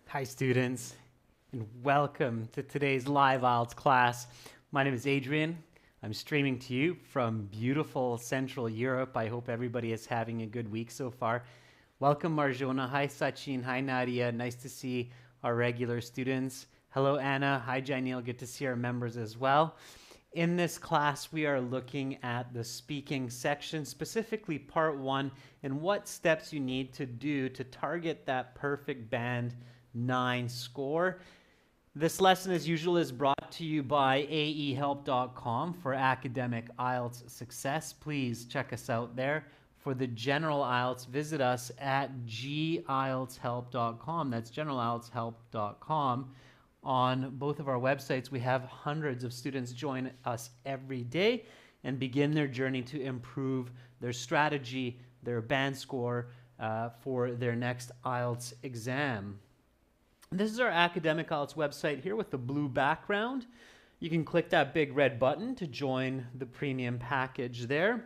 Hi students, and welcome to today's live IELTS class. My name is Adrian. I'm streaming to you from beautiful Central Europe. I hope everybody is having a good week so far. Welcome Marjona. Hi Sachin. Hi Nadia. Nice to see our regular students. Hello Anna. Hi Janelle. Good to see our members as well. In this class, we are looking at the speaking section, specifically part 1, and what steps you need to do to target that perfect band 9 score. This lesson, as usual, is brought to you by aehelp.com for academic IELTS success. Please check us out there. For the general IELTS, visit us at gieltshelp.com. That's generalieltshelp.com. On both of our websites, we have hundreds of students join us every day and begin their journey to improve their strategy, their band score for their next IELTS exam. This is our academic IELTS website here with the blue background. You can click that big red button to join the premium package there.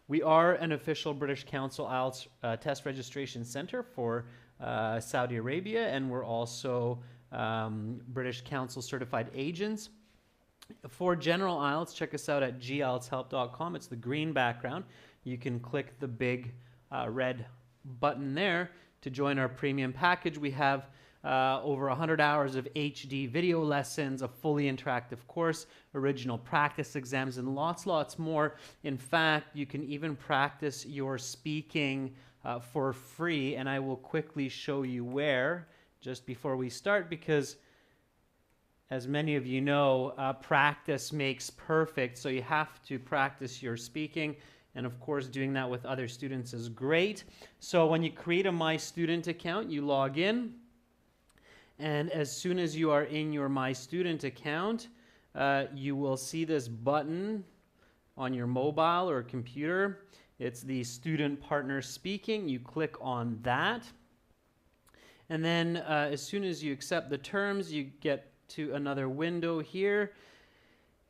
We are an official British Council IELTS test registration center for Saudi Arabia, and we're also British Council certified agents. For general IELTS, check us out at gieltshelp.com. It's the green background. You can click the big red button there to join our premium package. We have over 100 hours of HD video lessons, a fully interactive course, original practice exams, and lots more. In fact, you can even practice your speaking for free, and I will quickly show you where just before we start, because as many of you know, practice makes perfect, so you have to practice your speaking, and of course doing that with other students is great. So when you create a My Student account, you log in, and as soon as you are in your My Student account, you will see this button on your mobile or computer. It's the Student Partner Speaking. You click on that. And then as soon as you accept the terms, you get to another window here.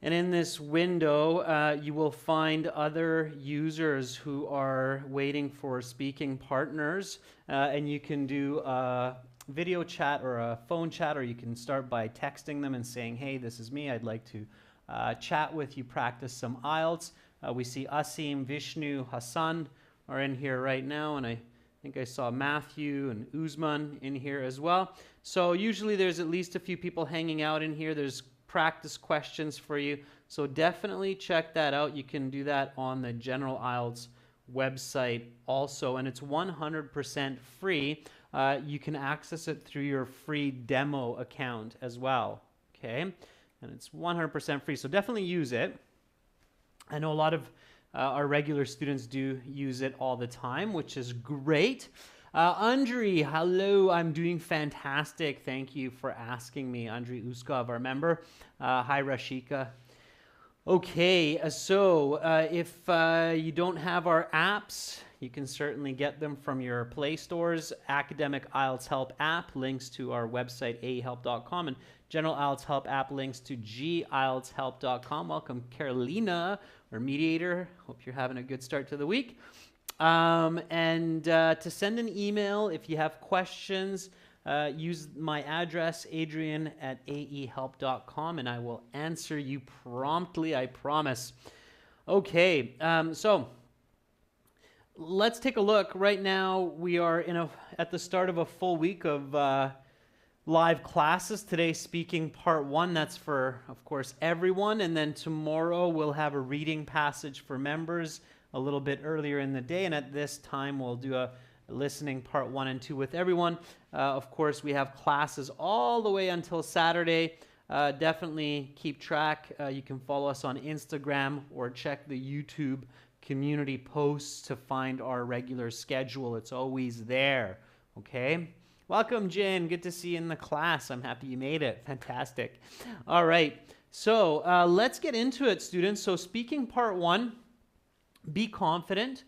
And in this window, you will find other users who are waiting for speaking partners. And you can do a video chat or a phone chat, or you can start by texting them and saying, hey, this is me. I'd like to chat with you, practice some IELTS. We see Asim, Vishnu, Hassan are in here right now, and I think I saw Matthew and Uzman in here as well. So usually there's at least a few people hanging out in here. There's practice questions for you. So definitely check that out. You can do that on the General IELTS website also, and it's 100% free. You can access it through your free demo account as well, okay? And it's 100% free, so definitely use it. I know a lot of our regular students do use it all the time, which is great. Andri, hello, I'm doing fantastic. Thank you for asking me. Andri Uskov, our member. Hi, Rashika. Okay, so if you don't have our apps, you can certainly get them from your Play Stores. Academic IELTS Help app links to our website, aehelp.com, and General IELTS Help app links to gieltshelp.com. Welcome, Carolina, our mediator. Hope you're having a good start to the week. And to send an email if you have questions, use my address, adrian@aehelp.com, and I will answer you promptly, I promise. Okay, so let's take a look. Right now, we are at the start of a full week of live classes. Today, speaking part 1, that's for, of course, everyone. And then tomorrow, we'll have a reading passage for members a little bit earlier in the day. And at this time, we'll do a listening part 1 and 2 with everyone. Of course, we have classes all the way until Saturday. Definitely keep track. You can follow us on Instagram or check the YouTube community posts to find our regular schedule. It's always there, okay? Welcome, Jen. Good to see you in the class. I'm happy you made it. Fantastic. All right, so let's get into it, students. So speaking part 1, be confident,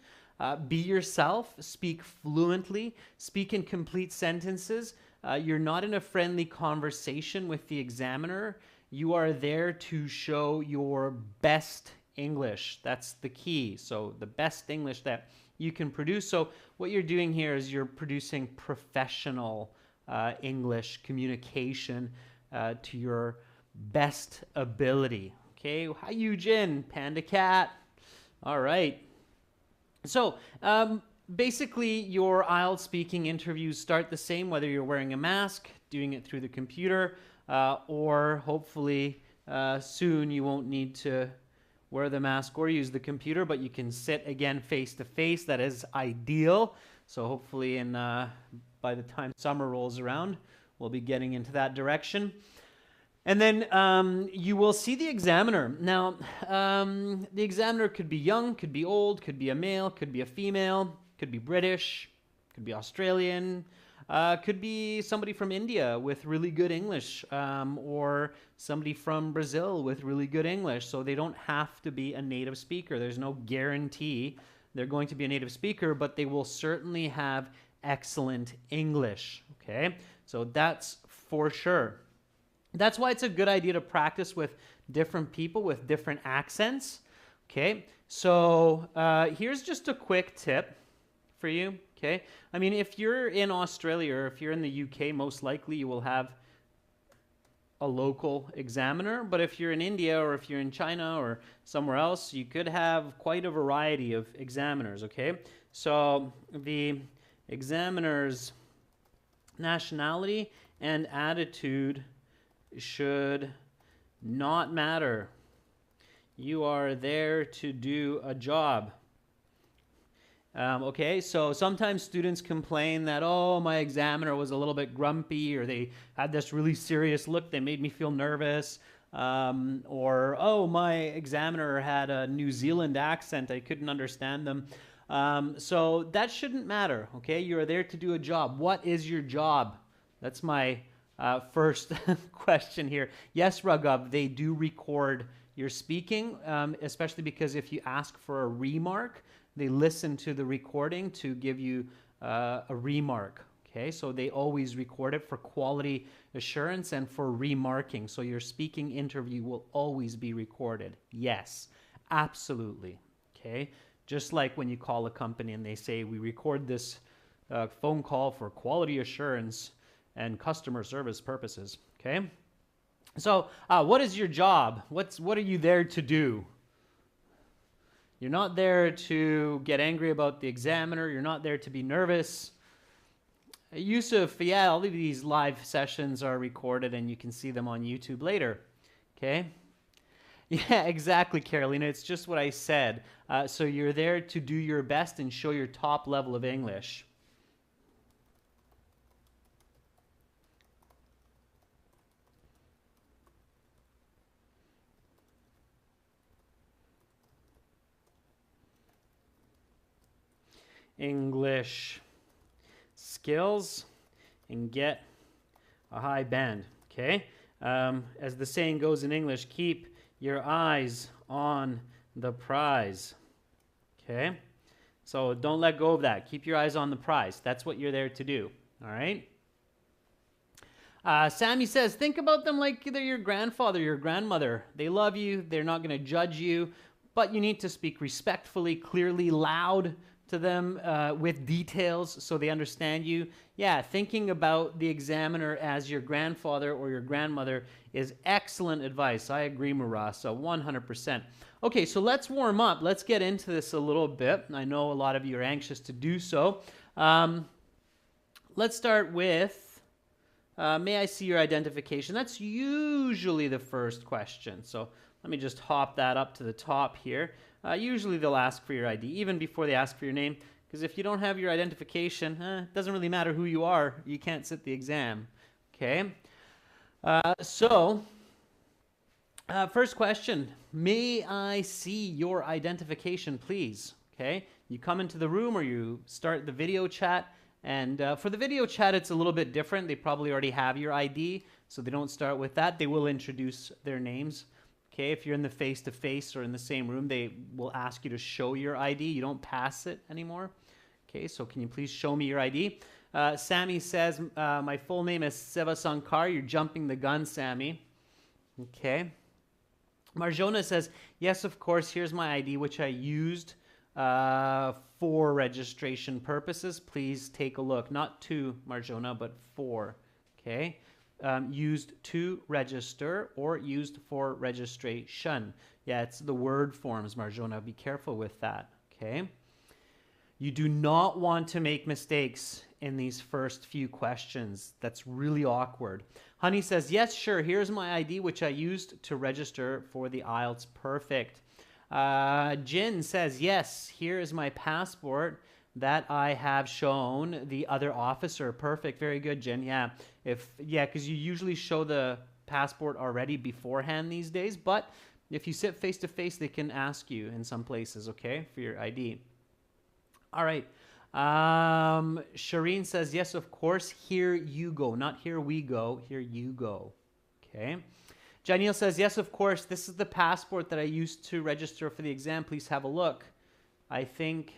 be yourself, speak fluently, speak in complete sentences. You're not in a friendly conversation with the examiner. You are there to show your best English. That's the key. So the best English that you can produce. So what you're doing here is you're producing professional English communication to your best ability. Okay, hi Eugene, Panda Cat. All right. So basically, your IELTS speaking interviews start the same, whether you're wearing a mask, doing it through the computer, or hopefully soon you won't need to wear the mask or use the computer, but you can sit again face to face. That is ideal. So hopefully by the time summer rolls around, we'll be getting into that direction. And then you will see the examiner. Now, the examiner could be young, could be old, could be a male, could be a female, could be British, could be Australian, could be somebody from India with really good English, or somebody from Brazil with really good English. So they don't have to be a native speaker. There's no guarantee they're going to be a native speaker, but they will certainly have excellent English. Okay, so that's for sure. That's why it's a good idea to practice with different people with different accents. Okay, so here's just a quick tip for you. Okay, I mean, if you're in Australia or if you're in the UK, most likely you will have a local examiner. But if you're in India or if you're in China or somewhere else, you could have quite a variety of examiners. Okay, so the examiner's nationality and attitude should not matter. You are there to do a job. Okay, so sometimes students complain that, oh, my examiner was a little bit grumpy, or they had this really serious look, they made me feel nervous, or, oh, my examiner had a New Zealand accent, I couldn't understand them. So that shouldn't matter, okay? You're there to do a job. What is your job? That's my first question here. Yes, Raghav, they do record your speaking, especially because if you ask for a remark, they listen to the recording to give you a remark. Okay, so they always record it for quality assurance and for remarking. So your speaking interview will always be recorded. Yes, absolutely. Okay, just like when you call a company and they say, we record this phone call for quality assurance and customer service purposes. Okay, so what is your job? What are you there to do? You're not there to get angry about the examiner. You're not there to be nervous. Yusuf, yeah, all of these live sessions are recorded and you can see them on YouTube later. Okay? Yeah, exactly, Carolina. It's just what I said. So you're there to do your best and show your top level of English. English skills and get a high band. Okay, as the saying goes in English, keep your eyes on the prize. Okay, so don't let go of that. Keep your eyes on the prize. That's what you're there to do. All right. Sammy says, think about them like they're your grandfather, your grandmother. They love you. They're not going to judge you, but you need to speak respectfully, clearly, loud to them with details so they understand you. Yeah, thinking about the examiner as your grandfather or your grandmother is excellent advice. I agree, Marasa, 100%. Okay, so let's warm up. Let's get into this a little bit. I know a lot of you are anxious to do so. Let's start with, may I see your identification? That's usually the first question. So let me just hop that up to the top here. Usually they'll ask for your ID, even before they ask for your name, because if you don't have your identification, it doesn't really matter who you are. You can't sit the exam, okay? First question, may I see your identification, please? Okay, you come into the room or you start the video chat, and for the video chat, it's a little bit different. They probably already have your ID, so they don't start with that. They will introduce their names. Okay, if you're in the face-to-face or in the same room, they will ask you to show your ID. You don't pass it anymore. Okay, so can you please show me your ID? Sammy says, my full name is Seva Sankar. You're jumping the gun, Sammy. Okay. Marjona says, yes, of course, here's my ID, which I used for for registration purposes, please take a look. Not to, Marjona, but for. Okay? Used to register or used for registration. Yeah, it's the word forms, Marjona. Be careful with that. Okay? You do not want to make mistakes in these first few questions. That's really awkward. Honey says, yes, sure. Here's my ID, which I used to register for the IELTS. Perfect. Jin says, yes, here is my passport that I have shown the other officer. Perfect. Very good, Jin. Yeah. Because you usually show the passport already beforehand these days. But if you sit face to face, they can ask you in some places, okay, for your ID. All right. Shireen says, yes, of course. Here you go. Not here we go. Here you go. Okay. Janelle says, yes, of course. This is the passport that I used to register for the exam. Please have a look. I think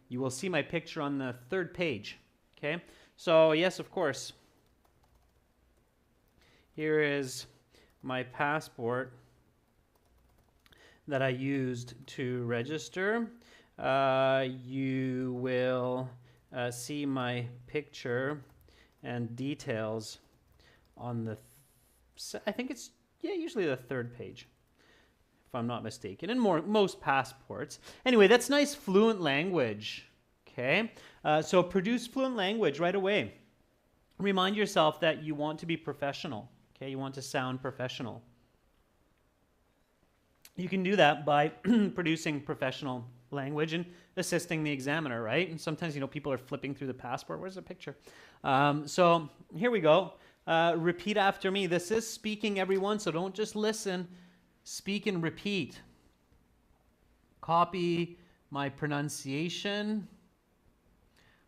you will see my picture on the 3rd page. Okay. So, yes, of course. Here is my passport that I used to register. You will see my picture and details on the, I think it's, usually the 3rd page, if I'm not mistaken, in most passports. Anyway, that's nice fluent language, okay? So produce fluent language right away. Remind yourself that you want to be professional, okay? You want to sound professional. You can do that by producing professional language and assisting the examiner, right? And sometimes, people are flipping through the passport. Where's the picture? So here we go. Repeat after me. This is speaking, everyone, so don't just listen. Speak and repeat. Copy my pronunciation.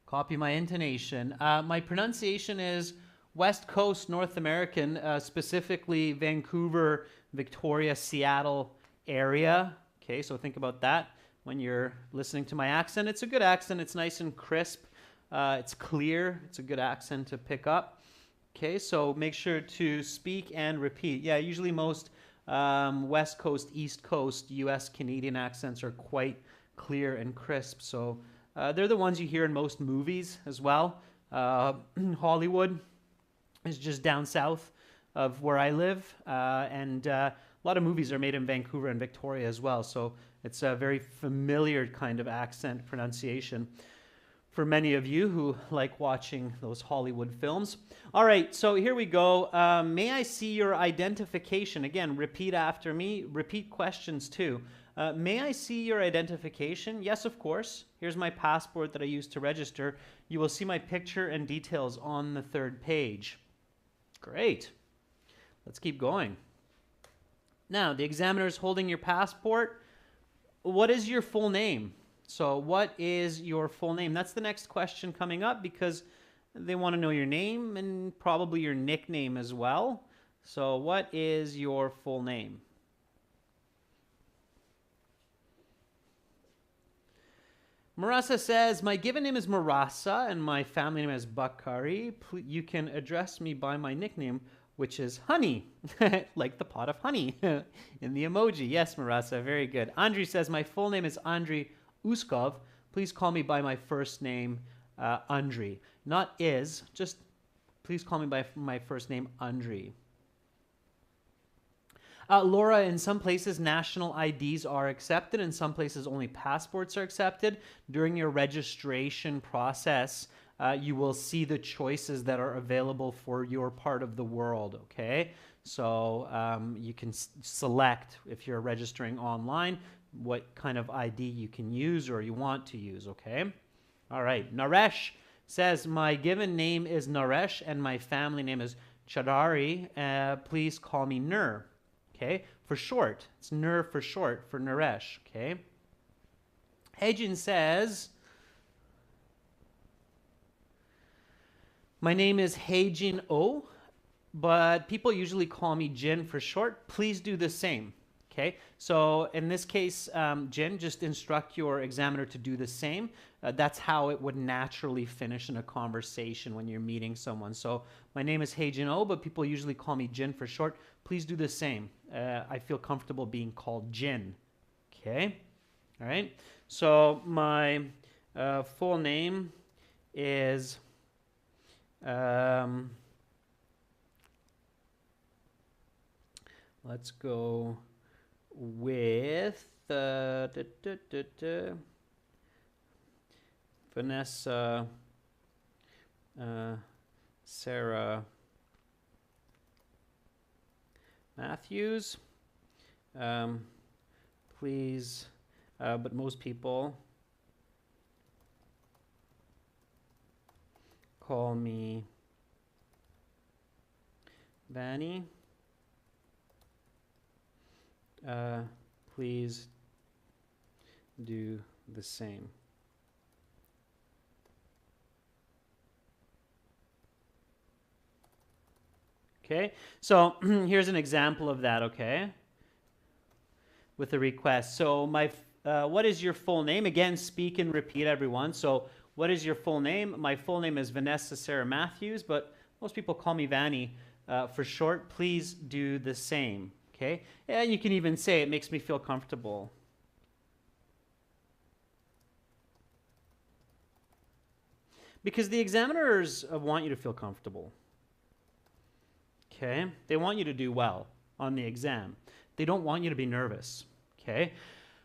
Copy my intonation. My pronunciation is West Coast North American, specifically Vancouver, Victoria, Seattle area. Okay, so think about that when you're listening to my accent. It's a good accent. It's nice and crisp. It's clear. It's a good accent to pick up. Okay, so make sure to speak and repeat. Yeah, usually most West Coast, East Coast, US, Canadian accents are quite clear and crisp. So they're the ones you hear in most movies as well. Hollywood is just down south of where I live. And a lot of movies are made in Vancouver and Victoria as well. So it's a very familiar kind of accent pronunciation for many of you who like watching those Hollywood films. All right, so here we go. May I see your identification? Again, repeat after me. Repeat questions too. May I see your identification? Yes, of course. Here's my passport that I used to register. You will see my picture and details on the 3rd page. Great. Let's keep going. Now, the examiner is holding your passport. What is your full name? So what is your full name? That's the next question coming up because they want to know your name and probably your nickname as well. So what is your full name? Marasa says, my given name is Marasa and my family name is Bakari. You can address me by my nickname, which is Honey, like the pot of honey in the emoji. Yes, Marasa, very good. Andri says, my full name is Andri Uskov. Please call me by my first name, Andri. Not is, just please call me by my first name, Andri. Laura, in some places, national IDs are accepted. In some places, only passports are accepted. During your registration process, you will see the choices that are available for your part of the world, okay? So you can select, if you're registering online, what kind of ID you can use or you want to use, okay? All right, Naresh says, my given name is Naresh and my family name is Chadari. Please call me Nur, okay? For short, it's Nur for short, for Naresh, okay? Hejin says, my name is Hejin O, but people usually call me Jin for short. Please do the same. Okay, so in this case, Jin, just instruct your examiner to do the same. That's how it would naturally finish in a conversation when you're meeting someone. So my name is Hejin O, but people usually call me Jin for short. Please do the same. I feel comfortable being called Jin. Okay, all right. So my full name is let's go with Vanessa Sarah Matthews. Please, but most people call me Vanny. Please do the same. Okay, so here's an example of that, okay? With a request. So what is your full name? Again, speak and repeat, everyone. So what is your full name? My full name is Vanessa Sarah Matthews, but most people call me Vanny for short. Please do the same, okay? And you can even say, it makes me feel comfortable. Because the examiners want you to feel comfortable. Okay? They want you to do well on the exam. They don't want you to be nervous. Okay?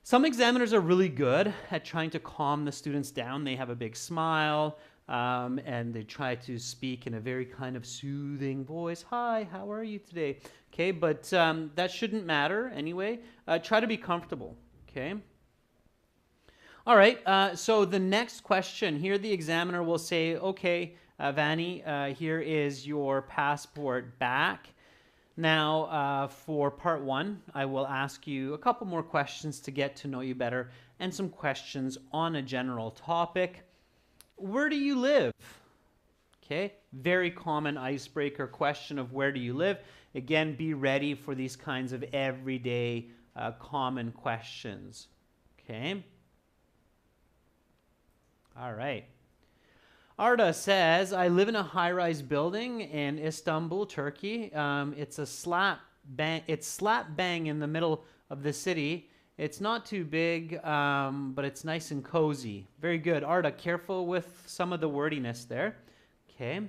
Some examiners are really good at trying to calm the students down. They have a big smile, and they try to speak in a very kind of soothing voice. Hi, how are you today? Okay, but that shouldn't matter anyway. Try to be comfortable. Okay? All right, so the next question here, the examiner will say, okay, Vanny, here is your passport back. Now, for part one, I will ask you a couple more questions to get to know you better and some questions on a general topic. Where do you live? Okay, very common icebreaker question of where do you live? Again, be ready for these kinds of everyday common questions. Okay. All right. Arda says, I live in a high-rise building in Istanbul, Turkey. It's slap bang in the middle of the city. It's not too big, but it's nice and cozy. Very good. Arda, careful with some of the wordiness there. Okay.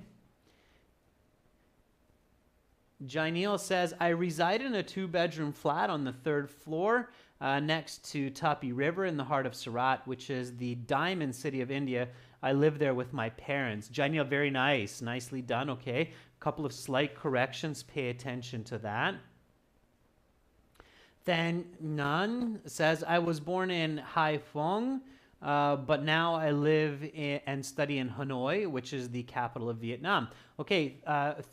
Jainil says, I reside in a 2-bedroom flat on the 3rd floor next to Tapi River in the heart of Surat, which is the diamond city of India. I live there with my parents. Jainil, very nice. Nicely done, okay. A couple of slight corrections. Pay attention to that. Then Nan says, I was born in Haiphong, but now I live and study in Hanoi, which is the capital of Vietnam. Okay,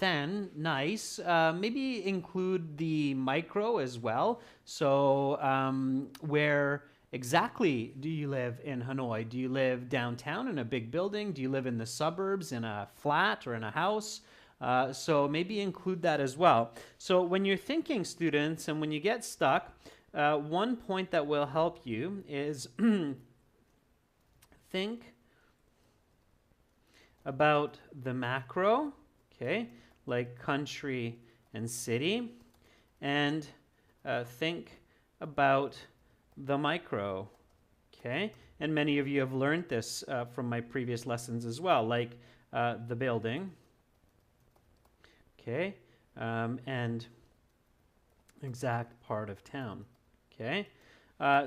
Then, nice. Maybe include the micro as well. So where exactly do you live in Hanoi? Do you live downtown in a big building? Do you live in the suburbs in a flat or in a house? So maybe include that as well. So when you're thinking, students, and when you get stuck, one point that will help you is think about the macro, okay, like country and city, and think about the micro, okay? And many of you have learned this from my previous lessons as well, like the building, okay, and exact part of town, okay?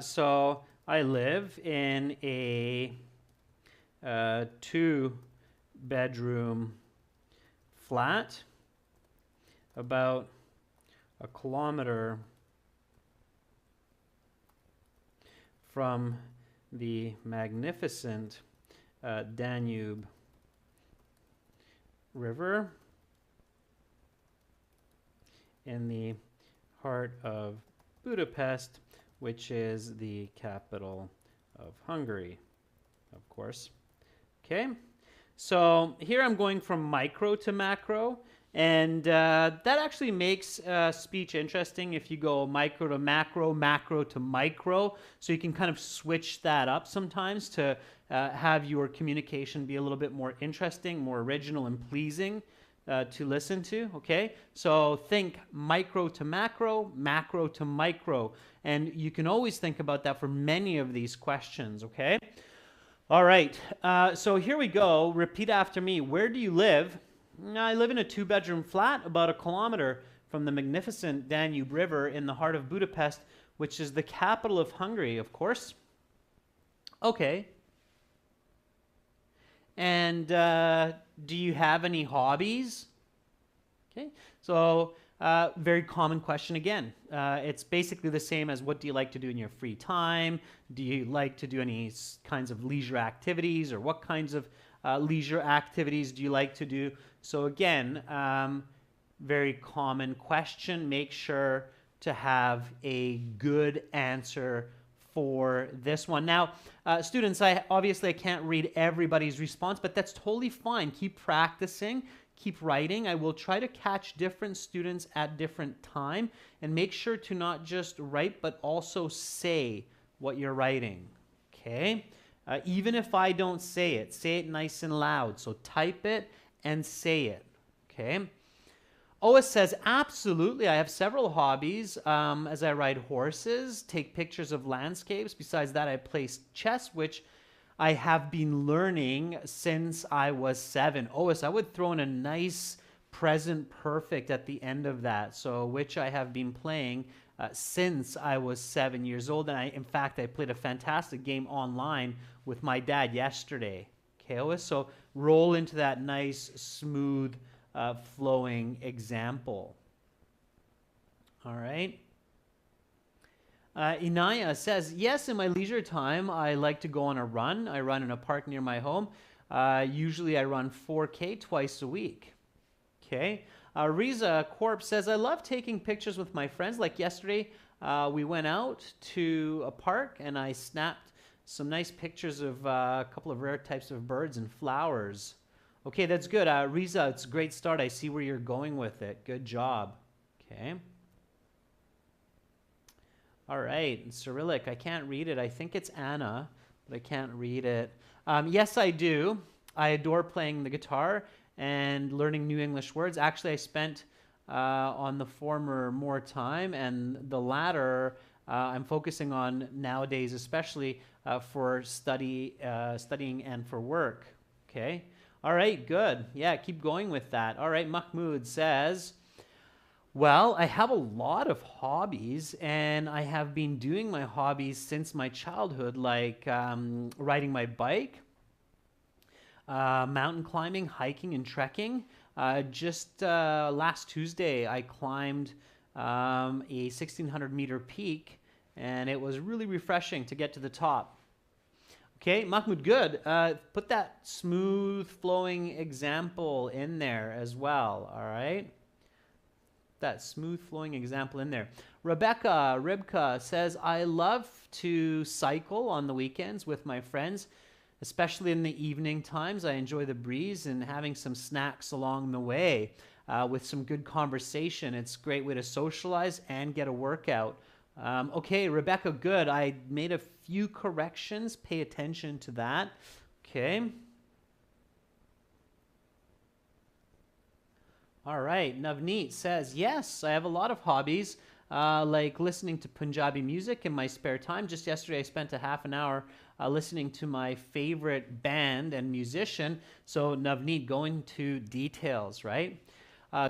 So I live in a 2-bedroom flat about a kilometer from the magnificent Danube River in the heart of Budapest, which is the capital of Hungary, of course. Okay, so here I'm going from micro to macro, and that actually makes speech interesting if you go micro to macro, macro to micro, so you can kind of switch that up sometimes to have your communication be a little bit more interesting, more original and pleasing to listen to, okay? So think micro to macro, macro to micro, and you can always think about that for many of these questions, okay? All right, so here we go. Repeat after me. Where do you live? I live in a 2-bedroom flat about a kilometer from the magnificent Danube River in the heart of Budapest, which is the capital of Hungary, of course. Okay. And do you have any hobbies? Okay, so very common question again. It's basically the same as what do you like to do in your free time? Do you like to do any kinds of leisure activities, or what kinds of leisure activities do you like to do? So again, very common question. Make sure to have a good answer for this one. Now, students, obviously I can't read everybody's response, but that's totally fine. Keep practicing, keep writing. I will try to catch different students at different time, and make sure to not just write, but also say what you're writing, okay? Even if I don't say it nice and loud. So type it and say it, okay? Ois says, absolutely. I have several hobbies as I ride horses, take pictures of landscapes. Besides that, I play chess, which I have been learning since I was 7. Ois, I would throw in a nice present perfect at the end of that. So, which I have been playing since I was 7 years old. And in fact, I played a fantastic game online with my dad yesterday. Okay, Ois? So roll into that nice, smooth, flowing example. All right. Inaya says, yes, in my leisure time, I like to go on a run. I run in a park near my home. Usually I run 4K twice a week. Okay. Riza Corp says, I love taking pictures with my friends. Like yesterday, we went out to a park and I snapped some nice pictures of a couple of rare types of birds and flowers. Okay, that's good. Riza, it's a great start. I see where you're going with it. Good job. Okay. All right, Cyrillic, I can't read it. I think it's Anna, but I can't read it. Yes, I do. I adore playing the guitar and learning new English words. Actually, I spent on the former more time, and the latter I'm focusing on nowadays, especially for studying and for work. Okay. All right, good. Yeah, keep going with that. All right, Mahmoud says, well, I have a lot of hobbies, and I have been doing my hobbies since my childhood, like riding my bike, mountain climbing, hiking, and trekking. Just last Tuesday, I climbed a 1,600-meter peak, and it was really refreshing to get to the top. Okay, Mahmoud, good. Put that smooth flowing example in there as well, all right? That smooth flowing example in there. Ribka says, I love to cycle on the weekends with my friends, especially in the evening times. I enjoy the breeze and having some snacks along the way with some good conversation. It's a great way to socialize and get a workout. Okay, Rebecca, good. I made a few corrections. Pay attention to that. Okay. All right. Navneet says, yes, I have a lot of hobbies, like listening to Punjabi music in my spare time. Just yesterday, I spent a half an hour listening to my favorite band and musician. So Navneet, going to details, right?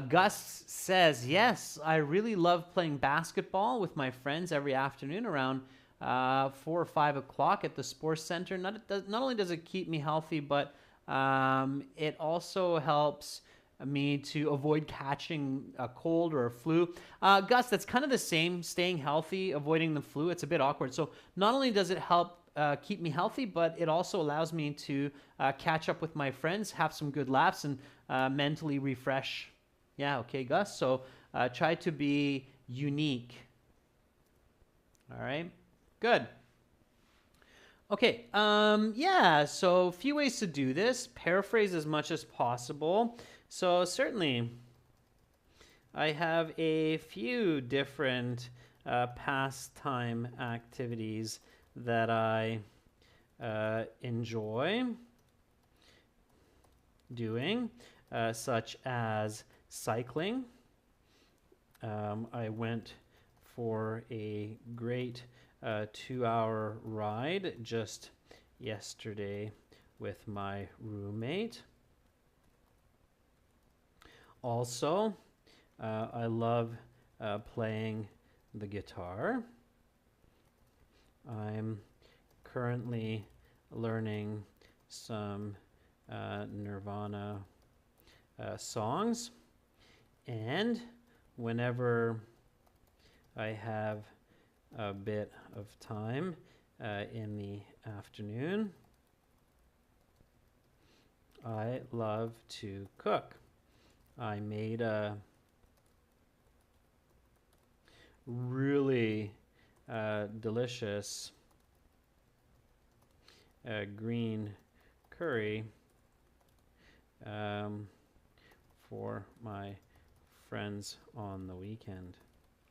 Gus says, yes, I really love playing basketball with my friends every afternoon around 4 or 5 o'clock at the sports center. Not only does it keep me healthy, but it also helps me to avoid catching a cold or a flu. Gus, that's kind of the same, staying healthy, avoiding the flu. It's a bit awkward. So not only does it help keep me healthy, but it also allows me to catch up with my friends, have some good laughs, and mentally refresh. Yeah, okay, Gus. So try to be unique. All right, good. Okay, yeah, so a few ways to do this. Paraphrase as much as possible. So certainly, I have a few different pastime activities that I enjoy doing. such as cycling. I went for a great 2-hour ride just yesterday with my roommate. Also, I love playing the guitar. I'm currently learning some Nirvana songs, and whenever I have a bit of time in the afternoon, I love to cook. I made a really delicious green curry for my friends on the weekend.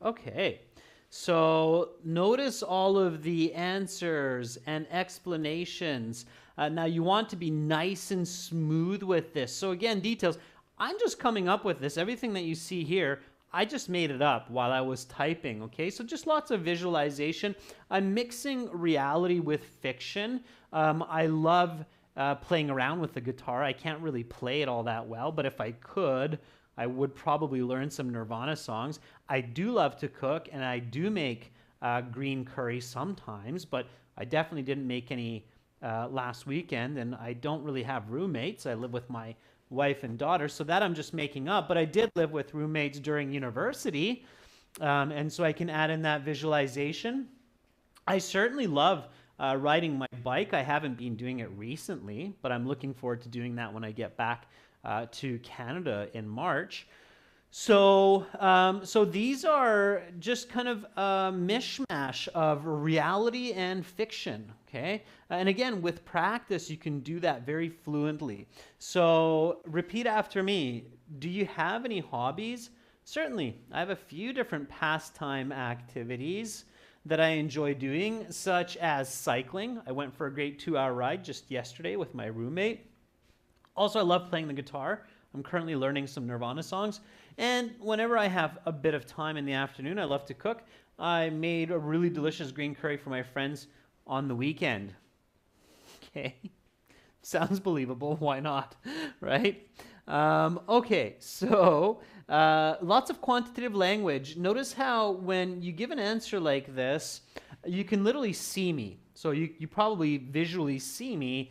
Okay, so notice all of the answers and explanations. Now you want to be nice and smooth with this. So again, details. I'm just coming up with this. Everything that you see here, I just made it up while I was typing, okay? So just lots of visualization. I'm mixing reality with fiction. I love playing around with the guitar. I can't really play it all that well, but if I could, I would probably learn some Nirvana songs. I do love to cook, and I do make green curry sometimes, but I definitely didn't make any last weekend, and I don't really have roommates. I live with my wife and daughter, so that I'm just making up, but I did live with roommates during university, and so I can add in that visualization. I certainly love riding my bike. I haven't been doing it recently, but I'm looking forward to doing that when I get back to Canada in March. So, so these are just kind of a mishmash of reality and fiction, okay? And again, with practice, you can do that very fluently. So repeat after me. Do you have any hobbies? Certainly. I have a few different pastime activities that I enjoy doing, such as cycling. I went for a great 2-hour ride just yesterday with my roommate. Also, I love playing the guitar. I'm currently learning some Nirvana songs. And whenever I have a bit of time in the afternoon, I love to cook. I made a really delicious green curry for my friends on the weekend. Okay, sounds believable. Why not, right? Okay, so lots of quantitative language. Notice how when you give an answer like this, you can literally see me. So you probably visually see me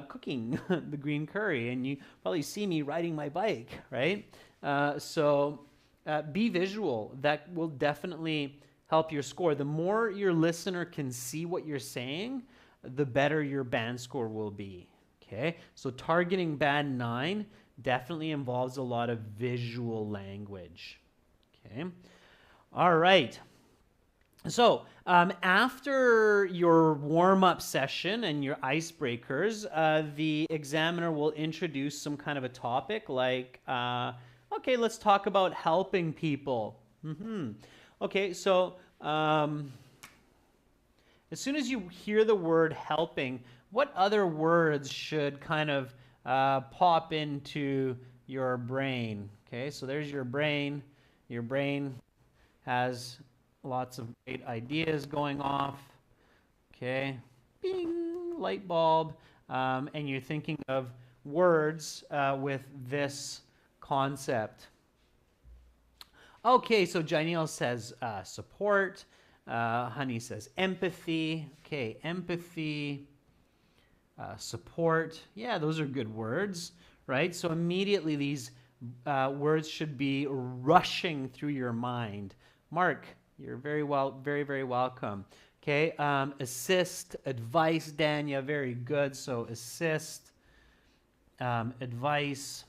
cooking the green curry, and you probably see me riding my bike, right? So be visual. That will definitely help your score. The more your listener can see what you're saying, the better your band score will be, okay? So targeting band 9 definitely involves a lot of visual language, okay? All right. So after your warm-up session and your icebreakers, the examiner will introduce some kind of a topic like, okay, let's talk about helping people. Okay, so as soon as you hear the word helping, what other words should kind of pop into your brain? Okay, so there's your brain. Your brain has lots of great ideas going off. Okay, bing, light bulb. And you're thinking of words with this concept. Okay, so Janelle says support. Honey says empathy. Okay, empathy, support. Yeah, those are good words, right? So immediately these words should be rushing through your mind. Mark, you're very welcome. Okay, assist, advice, Danya, very good. So assist, advice.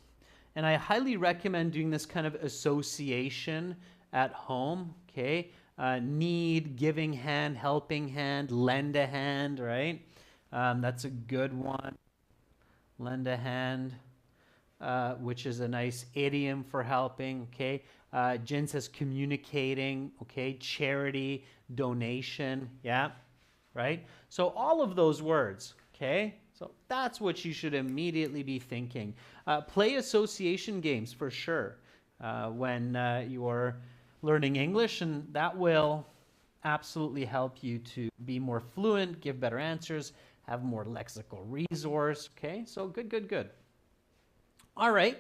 And I highly recommend doing this kind of association at home, okay? Need, giving hand, helping hand, lend a hand, right? That's a good one. Lend a hand, which is a nice idiom for helping, okay? Jen says communicating, okay? Charity, donation, yeah, right? So all of those words, okay? So that's what you should immediately be thinking. Play association games for sure when you're learning English, and that will absolutely help you to be more fluent, give better answers, have more lexical resource. Okay, so good, good, good. All right.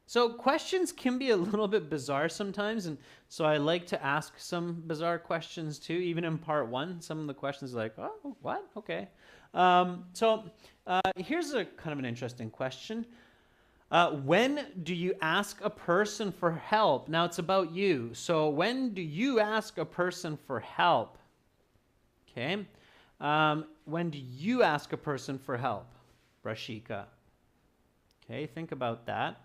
So questions can be a little bit bizarre sometimes, and so I like to ask some bizarre questions too. Even in part one, some of the questions are like, oh, what? Okay. Here's a kind of an interesting question. When do you ask a person for help? Now it's about you. So when do you ask a person for help? Okay. When do you ask a person for help? Rashika. Okay, think about that.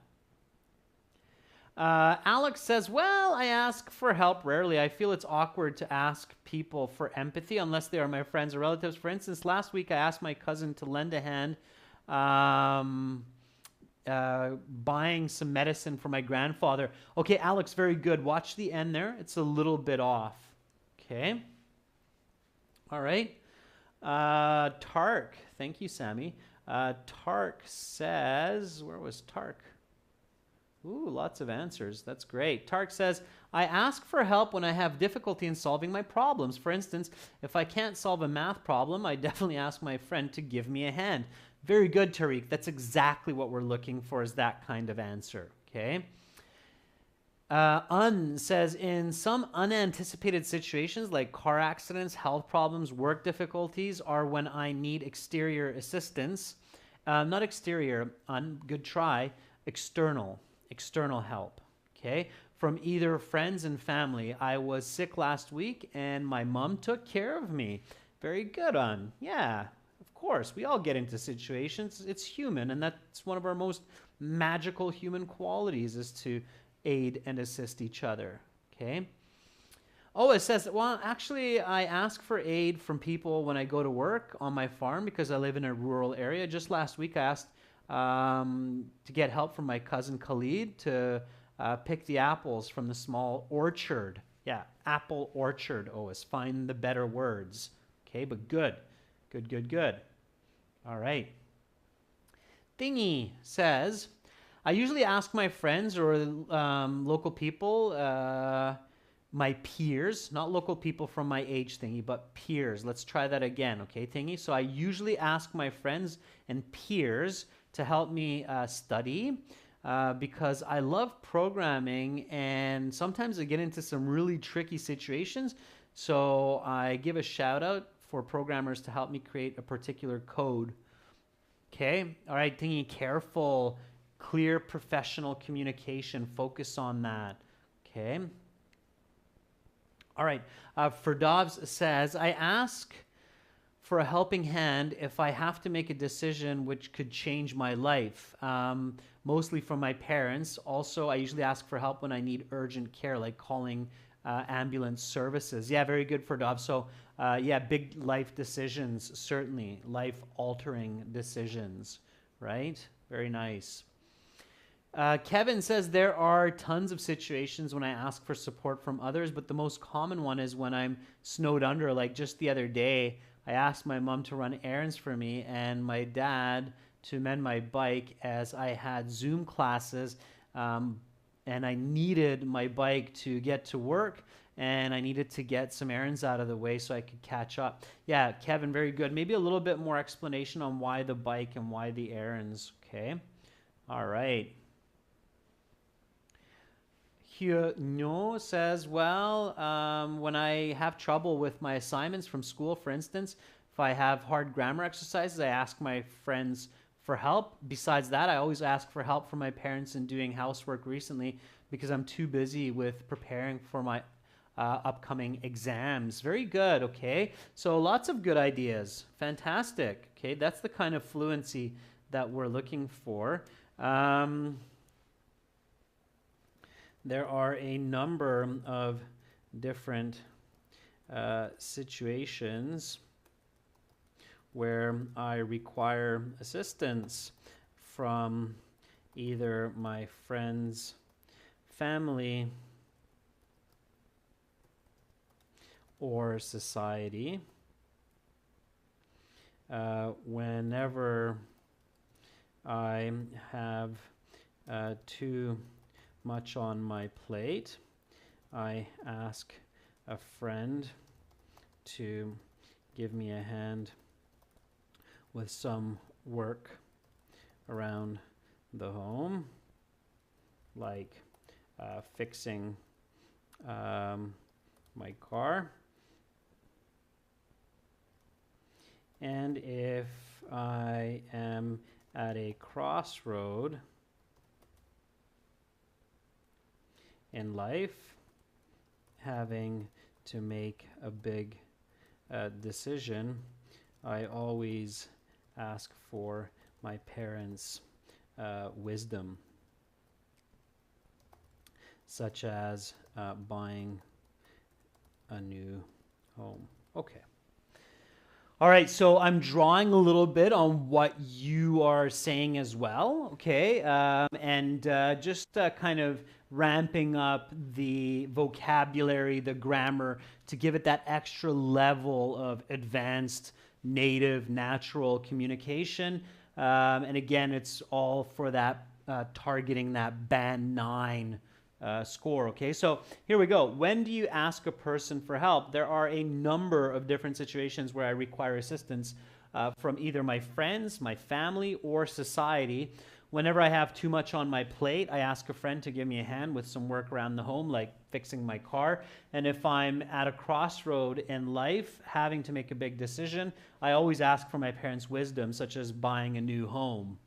Alex says, well, I ask for help rarely. I feel it's awkward to ask people for empathy unless they are my friends or relatives. For instance, last week I asked my cousin to lend a hand buying some medicine for my grandfather. Okay, Alex, very good. Watch the end there. It's a little bit off. Okay. All right. Tark. Thank you, Sammy. Tark says, where was Tark? Ooh, lots of answers. That's great. Tark says, I ask for help when I have difficulty in solving my problems. For instance, if I can't solve a math problem, I definitely ask my friend to give me a hand. Very good, Tariq. That's exactly what we're looking for, is that kind of answer. Okay. Says, in some unanticipated situations like car accidents, health problems, work difficulties, or when I need exterior assistance, not exterior, good try, external help, okay, from either friends and family. I was sick last week and my mom took care of me. Very good, yeah, of course. We all get into situations. It's human, and that's one of our most magical human qualities, is to aid and assist each other, okay? Oh, it says, well, actually, I ask for aid from people when I go to work on my farm because I live in a rural area. Just last week, I asked to get help from my cousin Khalid to pick the apples from the small orchard. Yeah, apple orchard, Ois. Find the better words. Okay, but good. Good, good, good. All right. Thingy says, I usually ask my friends or local people, my peers, not local people from my age, Thingy, but peers. Let's try that again, okay, Thingy? So I usually ask my friends and peers to help me study because I love programming, and sometimes I get into some really tricky situations. So I give a shout out for programmers to help me create a particular code. Okay, all right, Thingy, careful. Clear professional communication. Focus on that. Okay. All right. Ferdovs says, I ask for a helping hand if I have to make a decision which could change my life, mostly from my parents. Also, I usually ask for help when I need urgent care, like calling ambulance services. Yeah, very good, Ferdovs. So, yeah, big life decisions, certainly. Life-altering decisions, right? Very nice. Kevin says, there are tons of situations when I ask for support from others, but the most common one is when I'm snowed under. Like just the other day, I asked my mom to run errands for me and my dad to mend my bike as I had Zoom classes, and I needed my bike to get to work, and I needed to get some errands out of the way so I could catch up. Yeah, Kevin, very good. Maybe a little bit more explanation on why the bike and why the errands, okay? All right. Hyunyo says, well, when I have trouble with my assignments from school, for instance, if I have hard grammar exercises, I ask my friends for help. Besides that, I always ask for help from my parents in doing housework recently because I'm too busy with preparing for my upcoming exams. Very good, okay? So lots of good ideas. Fantastic, okay? That's the kind of fluency that we're looking for. There are a number of different situations where I require assistance from either my friends, family, or society. whenever I have too much on my plate, I ask a friend to give me a hand with some work around the home, like fixing my car. And if I am at a crossroad in life, having to make a big decision, I always ask for my parents' wisdom, such as buying a new home. Okay. All right, so I'm drawing a little bit on what you are saying as well, okay? And just kind of ramping up the vocabulary, the grammar, to give it that extra level of advanced, native, natural communication. And again, it's all for that targeting that band 9 score, okay? So here we go. When do you ask a person for help? There are a number of different situations where I require assistance from either my friends, my family, or society. Whenever I have too much on my plate, I ask a friend to give me a hand with some work around the home, like fixing my car. And if I'm at a crossroad in life, having to make a big decision, I always ask for my parents' wisdom, such as buying a new home.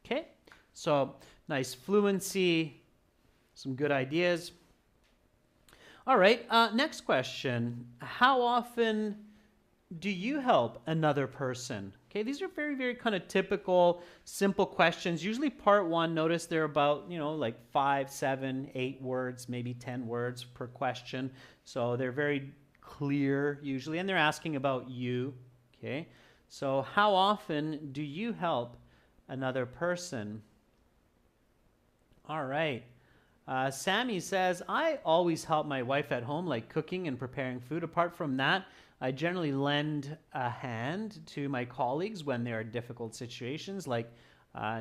Okay? So nice fluency, some good ideas. All right, next question. How often do you help another person? Okay, these are very, very kind of typical, simple questions. Usually part 1, notice they're about, like 5, 7, 8 words, maybe 10 words per question. So they're very clear usually, and they're asking about you. Okay, so how often do you help another person? All right. Sammy says, I always help my wife at home, like cooking and preparing food. Apart from that, I generally lend a hand to my colleagues when there are difficult situations, like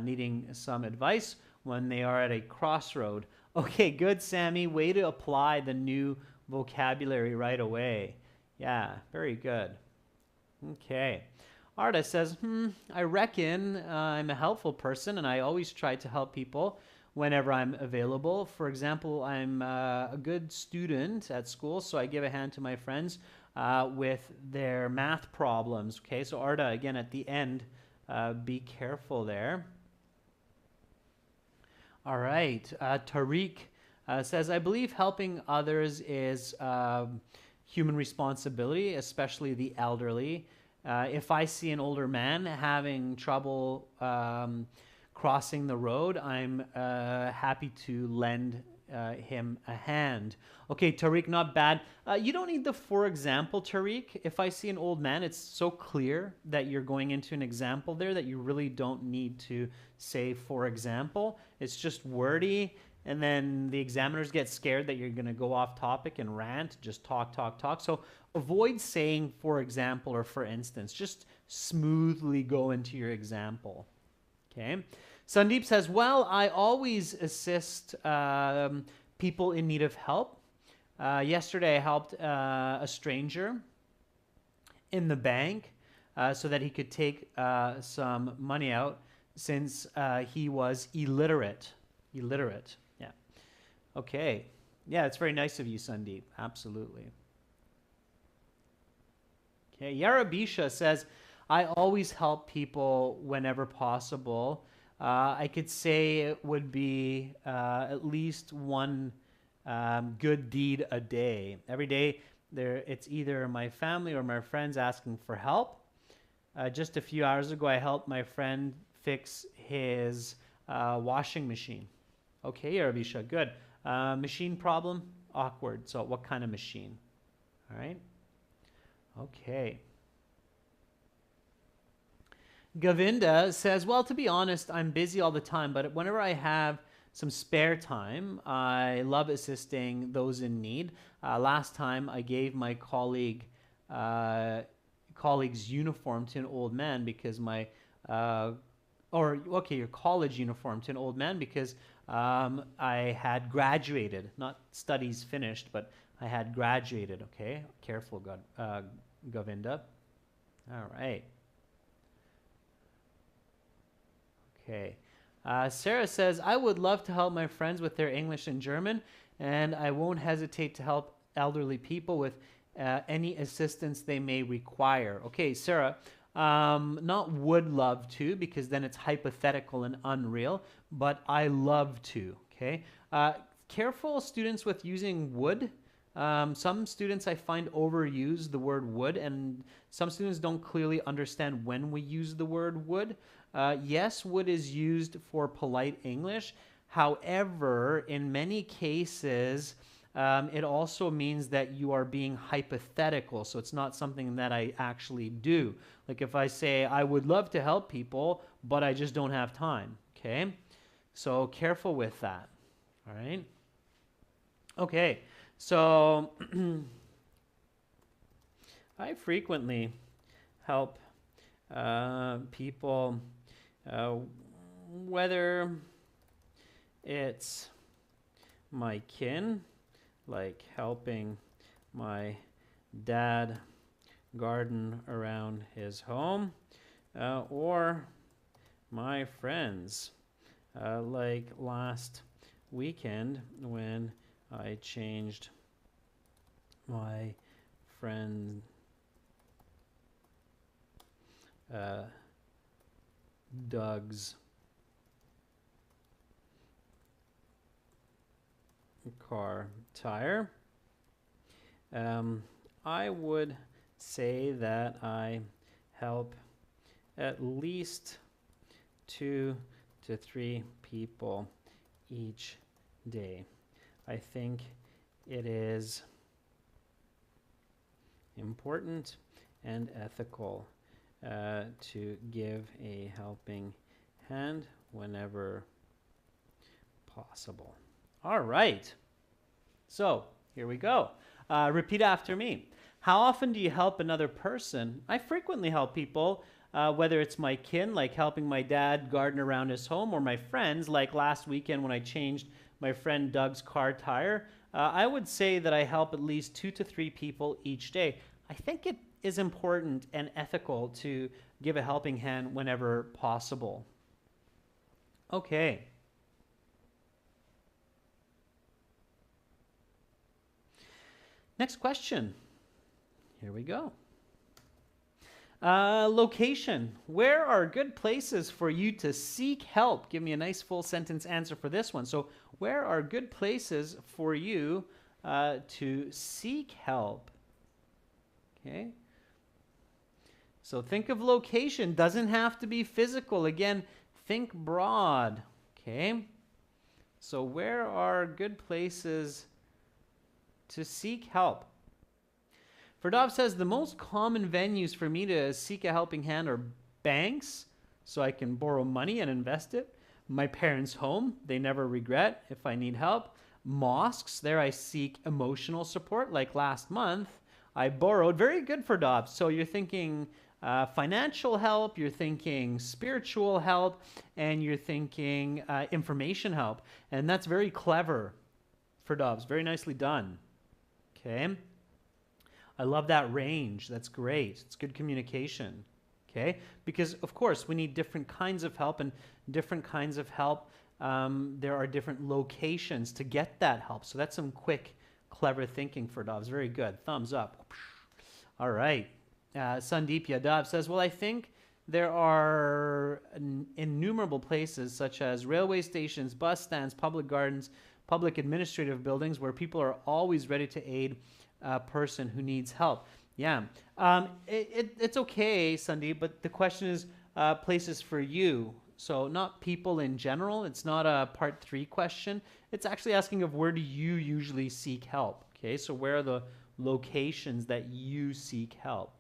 needing some advice when they are at a crossroad. Okay, good, Sammy. Way to apply the new vocabulary right away. Yeah, very good. Okay. Arda says, I reckon I'm a helpful person and I always try to help people whenever I'm available. For example, I'm a good student at school, so I give a hand to my friends with their math problems. Okay, so Arda, again, at the end, be careful there. All right, Tariq says, I believe helping others is human responsibility, especially the elderly. If I see an older man having trouble crossing the road, I'm happy to lend him a hand. Okay, Tariq, not bad. You don't need the for example, Tariq. If I see an old man, it's so clear that you're going into an example there that you really don't need to say for example. It's just wordy, and then the examiners get scared that you're going to go off topic and rant, just talk, talk, talk. So avoid saying for example or for instance. Just smoothly go into your example. Okay. Sandeep says, well, I always assist people in need of help. Yesterday, I helped a stranger in the bank so that he could take some money out since he was illiterate. Illiterate, yeah. Okay. Yeah, it's very nice of you, Sandeep. Absolutely. Okay, Yarabisha says, I always help people whenever possible. I could say it would be at least one good deed a day. Every day, it's either my family or my friends asking for help. Just a few hours ago, I helped my friend fix his washing machine. Okay, Arabisha, good. Machine problem? Awkward. So what kind of machine? All right. Okay. Govinda says, well, to be honest, I'm busy all the time, but whenever I have some spare time, I love assisting those in need. Last time I gave my colleague colleague's uniform to an old man because your college uniform to an old man because I had graduated, not studies finished, but I had graduated. Okay, careful, Govinda. All right. Okay. Sarah says, I would love to help my friends with their English and German, and I won't hesitate to help elderly people with any assistance they may require. Okay, Sarah, not would love to, because then it's hypothetical and unreal, but I love to. Okay. Careful, students, with using would. Some students I find overuse the word would, and some students don't clearly understand when we use the word would. Yes, would is used for polite English. However, in many cases, it also means that you are being hypothetical. So it's not something that I actually do. Like if I say, I would love to help people, but I just don't have time. Okay? So careful with that. All right? Okay. So I frequently help people, whether it's my kin, like helping my dad garden around his home, or my friends, like last weekend when I changed my friend Doug's car tire. I would say that I help at least 2 to 3 people each day. I think it is important and ethical to give a helping hand whenever possible. All right. So here we go. Repeat after me. How often do you help another person? I frequently help people, whether it's my kin, like helping my dad garden around his home, or my friends, like last weekend when I changed my friend Doug's car tire. I would say that I help at least 2 to 3 people each day. I think it is important and ethical to give a helping hand whenever possible. Okay. Next question. Here we go. Location. Where are good places for you to seek help? Give me a nice full sentence answer for this one. So, where are good places for you to seek help? Okay. So think of location. Doesn't have to be physical. Again, think broad. Okay. So where are good places to seek help? Ferdov says the most common venues for me to seek a helping hand are banks, so I can borrow money and invest it. My parents' home, they never regret if I need help. Mosques, there I seek emotional support. Like last month, I borrowed, very good for Dobbs. So you're thinking financial help, you're thinking spiritual help, and you're thinking information help. And that's very clever for Dobbs. Very nicely done. Okay. I love that range. That's great. It's good communication. Okay. Because, of course, we need different kinds of help, and different kinds of help, there are different locations to get that help. So that's some quick, clever thinking for Dobbs. Very good. Thumbs up. All right. Sandeep Yadav says, well, I think there are innumerable places such as railway stations, bus stands, public gardens, public administrative buildings where people are always ready to aid a person who needs help. Yeah. It's okay, Sandeep, but the question is places for you. So not people in general. It's not a part 3 question. It's actually asking of where do you usually seek help. Okay, so where are the locations that you seek help?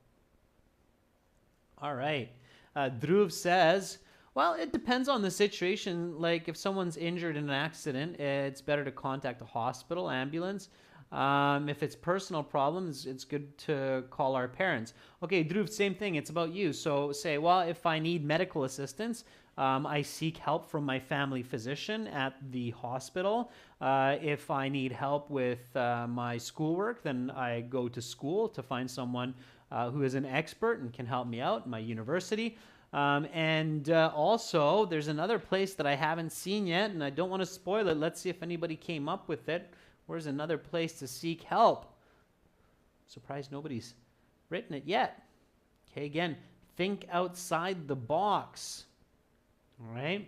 All right. Dhruv says, well, it depends on the situation. Like if someone's injured in an accident, it's better to contact a hospital, ambulance. If it's personal problems, it's good to call our parents. Okay, Dhruv, same thing. It's about you. So say, well, if I need medical assistance, I seek help from my family physician at the hospital. If I need help with my schoolwork, then I go to school to find someone who is an expert and can help me out, my university. Also, there's another place that I haven't seen yet, and I don't want to spoil it. Let's see if anybody came up with it. Where's another place to seek help? Surprised nobody's written it yet. Okay, again, think outside the box. All right.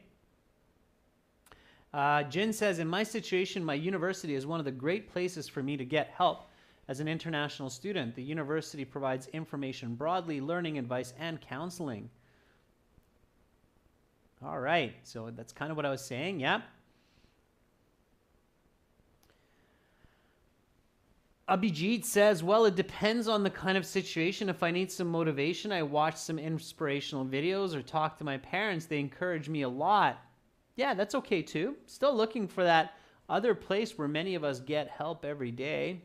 Jin says, in my situation, my university is one of the great places for me to get help. As an international student, the university provides information broadly, learning advice, and counseling. All right, so that's kind of what I was saying, yeah. Abhijit says, well, it depends on the kind of situation. If I need some motivation, I watch some inspirational videos or talk to my parents. They encourage me a lot. Yeah, that's okay too. Still looking for that other place where many of us get help every day.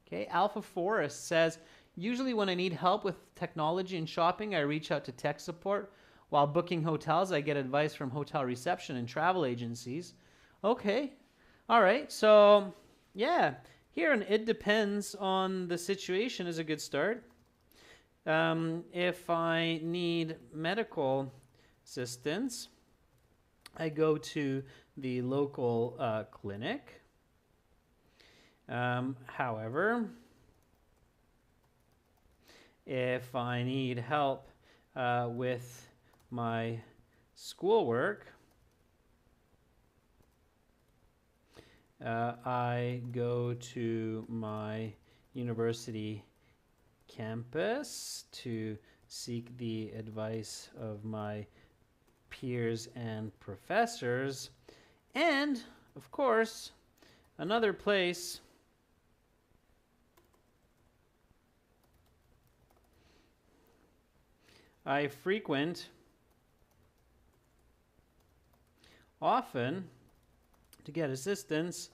Okay, Alpha Forest says, usually when I need help with technology and shopping, I reach out to tech support. While booking hotels, I get advice from hotel reception and travel agencies. Okay, all right, so yeah, here an it depends on the situation is a good start. If I need medical assistance, I go to the local clinic. However, if I need help with my schoolwork, I go to my university campus to seek the advice of my peers and professors. And, of course, another place I frequent often to get assistance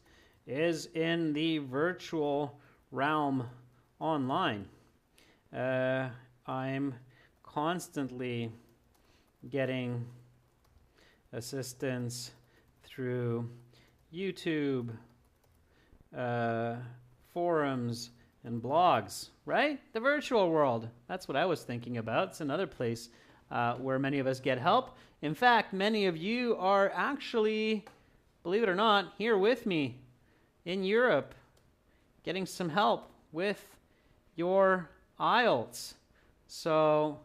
is in the virtual realm online. I'm constantly getting assistance through YouTube, forums, and blogs, right? The virtual world. That's what I was thinking about. It's another place where many of us get help. In fact, many of you are actually, believe it or not, here with me in Europe, getting some help with your IELTS. So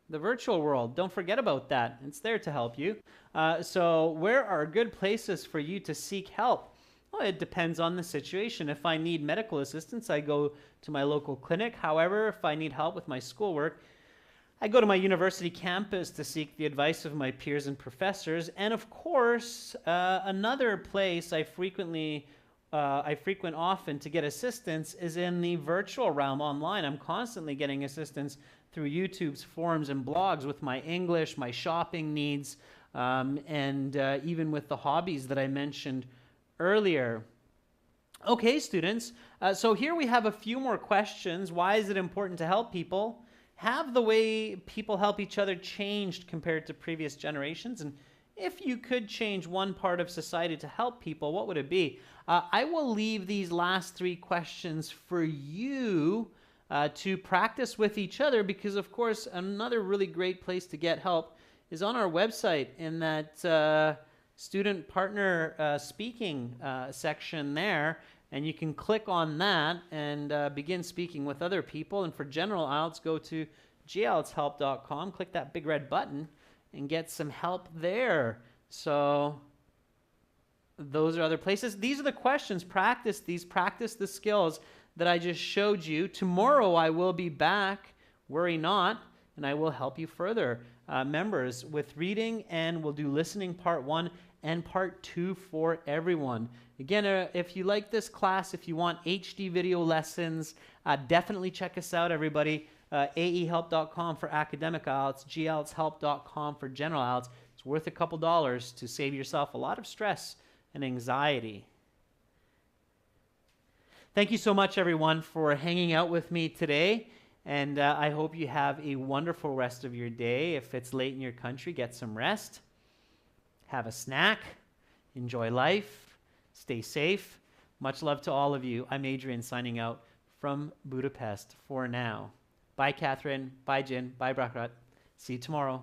the virtual world, don't forget about that. It's there to help you. So where are good places for you to seek help? Well, it depends on the situation. If I need medical assistance, I go to my local clinic. However, if I need help with my schoolwork, I go to my university campus to seek the advice of my peers and professors. And of course, another place I frequent often to get assistance is in the virtual realm online. I'm constantly getting assistance through YouTube's forums and blogs with my English, my shopping needs, and even with the hobbies that I mentioned earlier. Okay, students, so here we have a few more questions. Why is it important to help people? Have the way people help each other changed compared to previous generations? And if you could change one part of society to help people, what would it be? I will leave these last three questions for you to practice with each other, because of course another really great place to get help is on our website in that student partner speaking section there, and you can click on that and begin speaking with other people. And for general IELTS, go to gieltshelp.com, click that big red button and get some help there. So those are other places. These are the questions. Practice these, practice the skills that I just showed you. Tomorrow I will be back, worry not, and I will help you further, members, with reading, and we'll do listening part 1 and part 2 for everyone. Again, if you like this class, if you want HD video lessons, definitely check us out, everybody. aehelp.com for academic IELTS, gieltshelp.com for general IELTS. It's worth a couple dollars to save yourself a lot of stress and anxiety. Thank you so much, everyone, for hanging out with me today. And I hope you have a wonderful rest of your day. If it's late in your country, get some rest. Have a snack. Enjoy life. Stay safe. Much love to all of you. I'm Adrian, signing out from Budapest for now. Bye, Catherine. Bye, Jin. Bye, Brakrat. See you tomorrow.